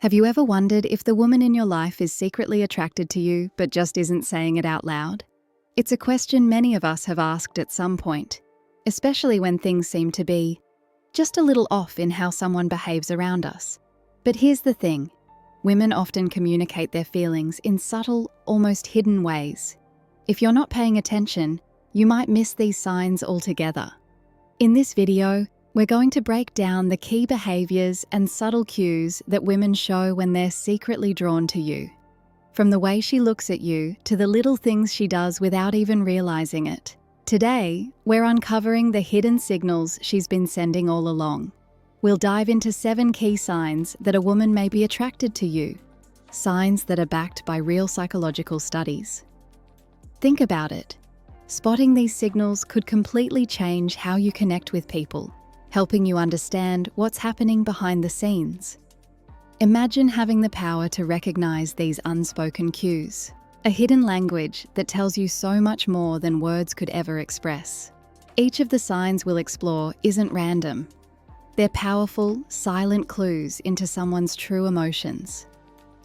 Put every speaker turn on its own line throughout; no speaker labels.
Have you ever wondered if the woman in your life is secretly attracted to you but just isn't saying it out loud? It's a question many of us have asked at some point, especially when things seem to be just a little off in how someone behaves around us. But here's the thing, women often communicate their feelings in subtle, almost hidden ways. If you're not paying attention, you might miss these signs altogether. In this video, we're going to break down the key behaviours and subtle cues that women show when they're secretly drawn to you. From the way she looks at you to the little things she does without even realising it. Today, we're uncovering the hidden signals she's been sending all along. We'll dive into 7 key signs that a woman may be attracted to you. Signs that are backed by real psychological studies. Think about it. Spotting these signals could completely change how you connect with people, helping you understand what's happening behind the scenes. Imagine having the power to recognize these unspoken cues, a hidden language that tells you so much more than words could ever express. Each of the signs we'll explore isn't random. They're powerful, silent clues into someone's true emotions.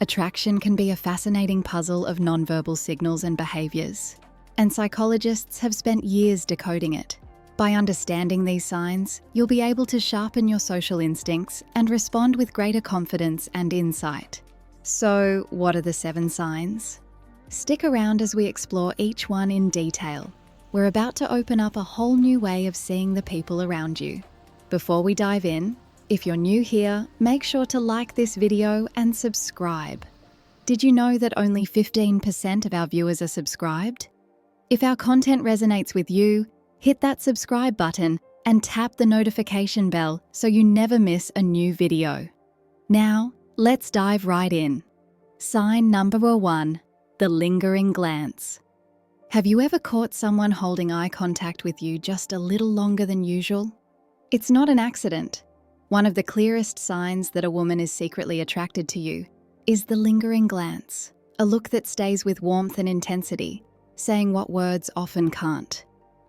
Attraction can be a fascinating puzzle of nonverbal signals and behaviors, and psychologists have spent years decoding it. By understanding these signs, you'll be able to sharpen your social instincts and respond with greater confidence and insight. So, what are the 7 signs? Stick around as we explore each one in detail. We're about to open up a whole new way of seeing the people around you. Before we dive in, if you're new here, make sure to like this video and subscribe. Did you know that only 15% of our viewers are subscribed? If our content resonates with you, hit that subscribe button and tap the notification bell so you never miss a new video. Now, let's dive right in. Sign number 1, the lingering glance. Have you ever caught someone holding eye contact with you just a little longer than usual? It's not an accident. One of the clearest signs that a woman is secretly attracted to you is the lingering glance, a look that stays with warmth and intensity, saying what words often can't.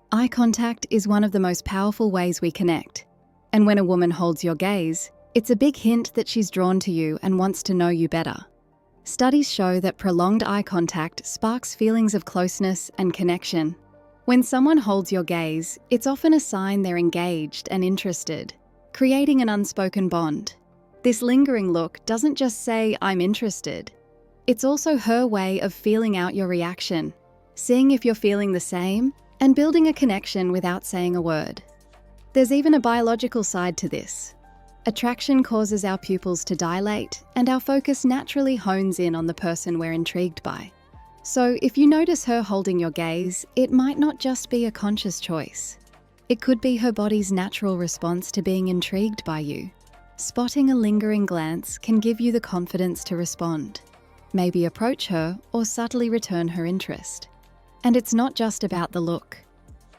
Eye contact is one of the most powerful ways we connect, and when a woman holds your gaze, it's a big hint that she's drawn to you and wants to know you better. Studies show that prolonged eye contact sparks feelings of closeness and connection. When someone holds your gaze, it's often a sign they're engaged and interested, creating an unspoken bond. This lingering look doesn't just say, "I'm interested." It's also her way of feeling out your reaction, seeing if you're feeling the same, and building a connection without saying a word. There's even a biological side to this. Attraction causes our pupils to dilate, and our focus naturally hones in on the person we're intrigued by. So if you notice her holding your gaze, it might not just be a conscious choice. It could be her body's natural response to being intrigued by you. Spotting a lingering glance can give you the confidence to respond. Maybe approach her or subtly return her interest. And it's not just about the look.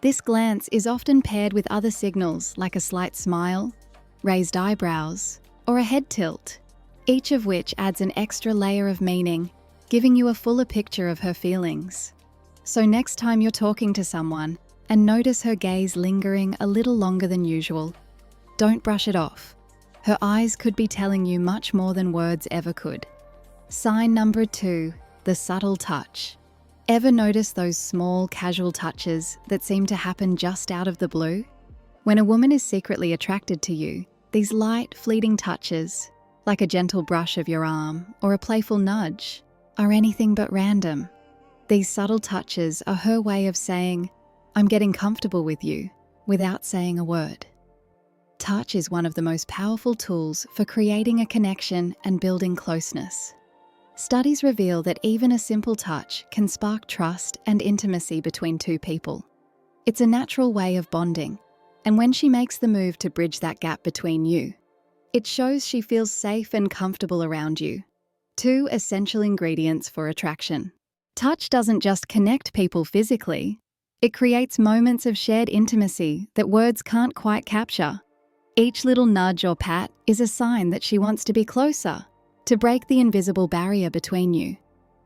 This glance is often paired with other signals like a slight smile, raised eyebrows, or a head tilt, each of which adds an extra layer of meaning, giving you a fuller picture of her feelings. So next time you're talking to someone and notice her gaze lingering a little longer than usual, don't brush it off. Her eyes could be telling you much more than words ever could. Sign number 2, the subtle touch. Ever notice those small, casual touches that seem to happen just out of the blue? When a woman is secretly attracted to you, these light, fleeting touches, like a gentle brush of your arm or a playful nudge, are anything but random. These subtle touches are her way of saying, "I'm getting comfortable with you," without saying a word. Touch is one of the most powerful tools for creating a connection and building closeness. Studies reveal that even a simple touch can spark trust and intimacy between 2 people. It's a natural way of bonding, and when she makes the move to bridge that gap between you, it shows she feels safe and comfortable around you. 2 essential ingredients for attraction. Touch doesn't just connect people physically, it creates moments of shared intimacy that words can't quite capture. Each little nudge or pat is a sign that she wants to be closer, to break the invisible barrier between you.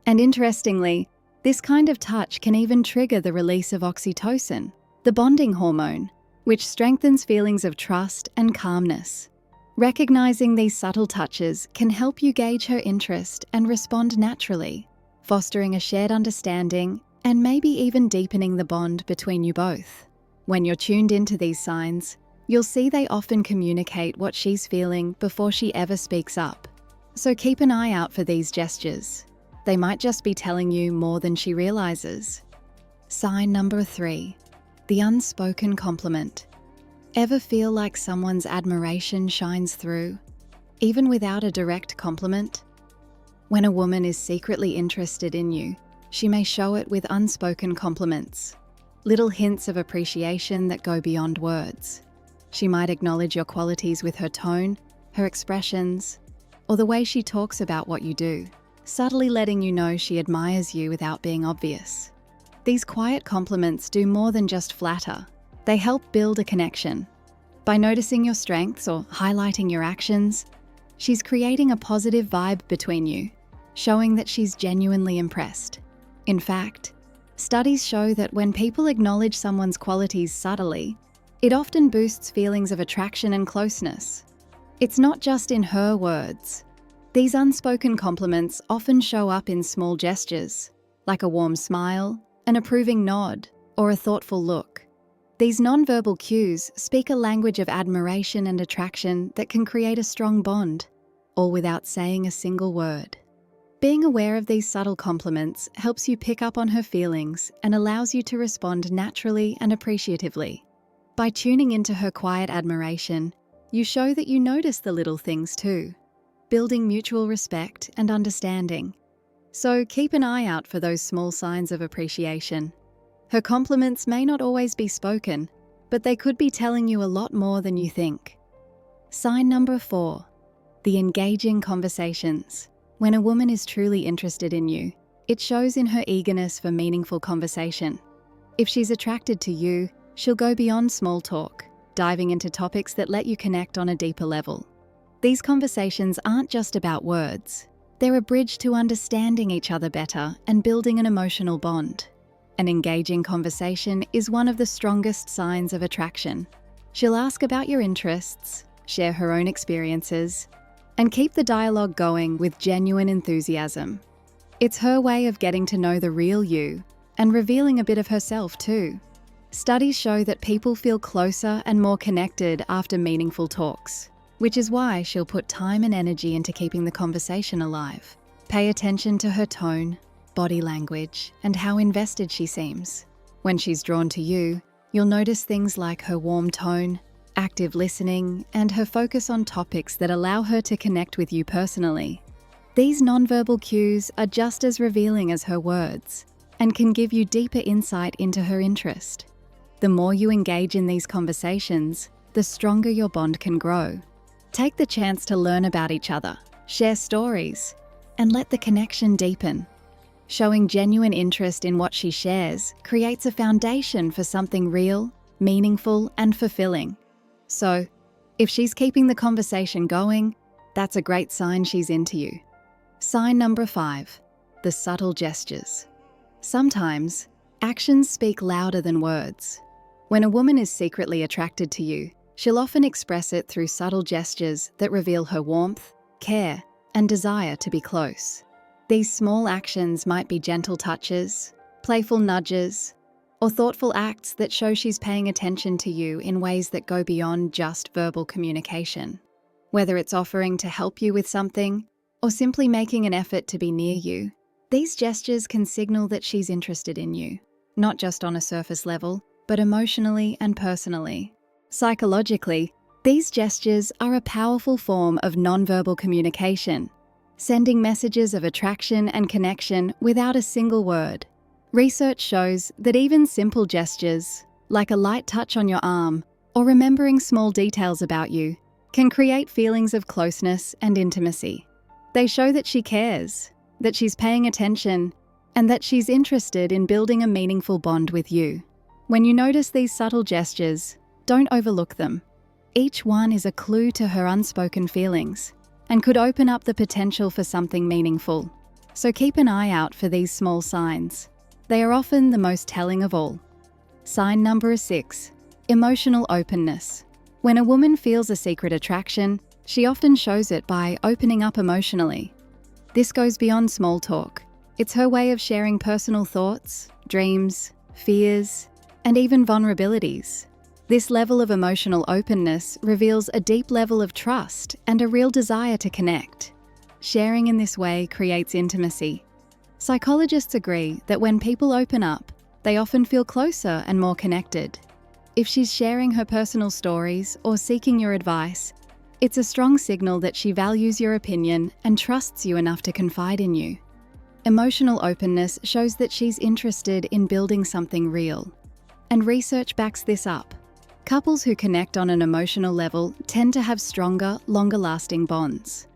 And interestingly, this kind of touch can even trigger the release of oxytocin, the bonding hormone, which strengthens feelings of trust and calmness. Recognizing these subtle touches can help you gauge her interest and respond naturally, fostering a shared understanding and maybe even deepening the bond between you both. When you're tuned into these signs, you'll see they often communicate what she's feeling before she ever speaks up. So keep an eye out for these gestures. They might just be telling you more than she realizes. Sign number 3, the unspoken compliment. Ever feel like someone's admiration shines through, even without a direct compliment? When a woman is secretly interested in you, she may show it with unspoken compliments, little hints of appreciation that go beyond words. She might acknowledge your qualities with her tone, her expressions, or the way she talks about what you do, subtly letting you know she admires you without being obvious. These quiet compliments do more than just flatter. They help build a connection. By noticing your strengths or highlighting your actions, she's creating a positive vibe between you, showing that she's genuinely impressed. In fact, studies show that when people acknowledge someone's qualities subtly, it often boosts feelings of attraction and closeness. It's not just in her words. These unspoken compliments often show up in small gestures, like a warm smile, an approving nod, or a thoughtful look. These nonverbal cues speak a language of admiration and attraction that can create a strong bond, all without saying a single word. Being aware of these subtle compliments helps you pick up on her feelings and allows you to respond naturally and appreciatively. By tuning into her quiet admiration, you show that you notice the little things too, building mutual respect and understanding. So keep an eye out for those small signs of appreciation. Her compliments may not always be spoken, but they could be telling you a lot more than you think. Sign number 4, the engaging conversations. When a woman is truly interested in you, it shows in her eagerness for meaningful conversation. If she's attracted to you, she'll go beyond small talk, diving into topics that let you connect on a deeper level. These conversations aren't just about words. They're a bridge to understanding each other better and building an emotional bond. An engaging conversation is one of the strongest signs of attraction. She'll ask about your interests, share her own experiences, and keep the dialogue going with genuine enthusiasm. It's her way of getting to know the real you and revealing a bit of herself too. Studies show that people feel closer and more connected after meaningful talks, which is why she'll put time and energy into keeping the conversation alive. Pay attention to her tone, body language, and how invested she seems. When she's drawn to you, you'll notice things like her warm tone, active listening, and her focus on topics that allow her to connect with you personally. These nonverbal cues are just as revealing as her words and can give you deeper insight into her interest. The more you engage in these conversations, the stronger your bond can grow. Take the chance to learn about each other, share stories, and let the connection deepen. Showing genuine interest in what she shares creates a foundation for something real, meaningful, and fulfilling. So, if she's keeping the conversation going, that's a great sign she's into you. Sign number 5, the subtle gestures. Sometimes, actions speak louder than words. When a woman is secretly attracted to you, she'll often express it through subtle gestures that reveal her warmth, care, and desire to be close. These small actions might be gentle touches, playful nudges, or thoughtful acts that show she's paying attention to you in ways that go beyond just verbal communication. Whether it's offering to help you with something or simply making an effort to be near you, these gestures can signal that she's interested in you, not just on a surface level, but emotionally and personally. Psychologically, these gestures are a powerful form of nonverbal communication, sending messages of attraction and connection without a single word. Research shows that even simple gestures, like a light touch on your arm or remembering small details about you, can create feelings of closeness and intimacy. They show that she cares, that she's paying attention, and that she's interested in building a meaningful bond with you. When you notice these subtle gestures, don't overlook them. Each one is a clue to her unspoken feelings and could open up the potential for something meaningful. So keep an eye out for these small signs. They are often the most telling of all. Sign number 6, emotional openness. When a woman feels a secret attraction, She often shows it by opening up emotionally. This goes beyond small talk. It's her way of sharing personal thoughts, dreams, fears, and even vulnerabilities. This level of emotional openness reveals a deep level of trust and a real desire to connect. Sharing in this way creates intimacy. Psychologists agree that when people open up, they often feel closer and more connected. If she's sharing her personal stories or seeking your advice, it's a strong signal that she values your opinion and trusts you enough to confide in you. Emotional openness shows that she's interested in building something real. And research backs this up. Couples who connect on an emotional level tend to have stronger, longer-lasting bonds.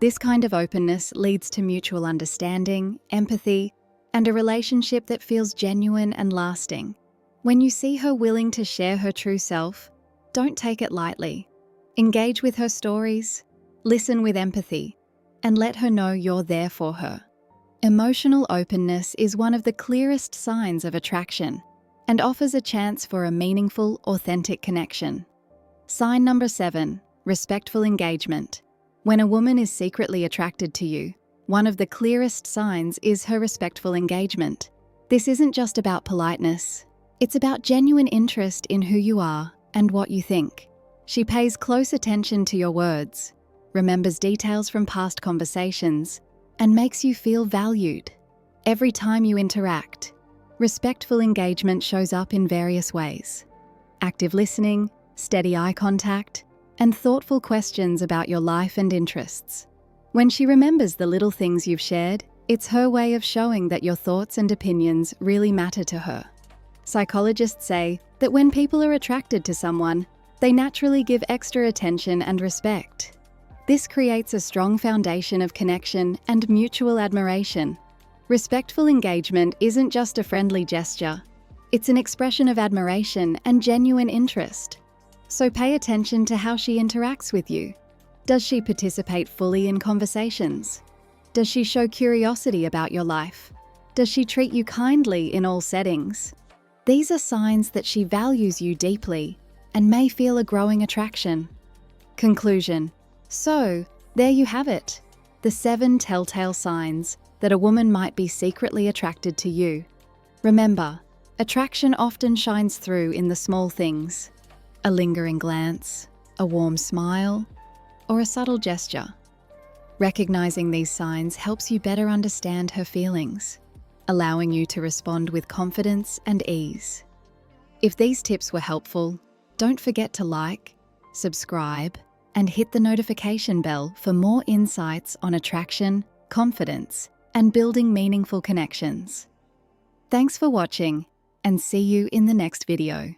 This kind of openness leads to mutual understanding, empathy, and a relationship that feels genuine and lasting. When you see her willing to share her true self, don't take it lightly. Engage with her stories, listen with empathy, and let her know you're there for her. Emotional openness is one of the clearest signs of attraction and offers a chance for a meaningful, authentic connection. Sign number 7, respectful engagement. When a woman is secretly attracted to you, one of the clearest signs is her respectful engagement. This isn't just about politeness. It's about genuine interest in who you are and what you think. She pays close attention to your words, remembers details from past conversations, and makes you feel valued. Every time you interact, respectful engagement shows up in various ways. Active listening, steady eye contact, and thoughtful questions about your life and interests. When she remembers the little things you've shared, it's her way of showing that your thoughts and opinions really matter to her. Psychologists say that when people are attracted to someone, they naturally give extra attention and respect. This creates a strong foundation of connection and mutual admiration. Respectful engagement isn't just a friendly gesture. It's an expression of admiration and genuine interest. So pay attention to how she interacts with you. Does she participate fully in conversations? Does she show curiosity about your life? Does she treat you kindly in all settings? These are signs that she values you deeply and may feel a growing attraction. Conclusion. So, there you have it. The 7 telltale signs that a woman might be secretly attracted to you. Remember, attraction often shines through in the small things. A lingering glance, a warm smile, or a subtle gesture. Recognizing these signs helps you better understand her feelings, allowing you to respond with confidence and ease. If these tips were helpful, don't forget to like, subscribe, and hit the notification bell for more insights on attraction, confidence, and building meaningful connections. Thanks for watching, and see you in the next video.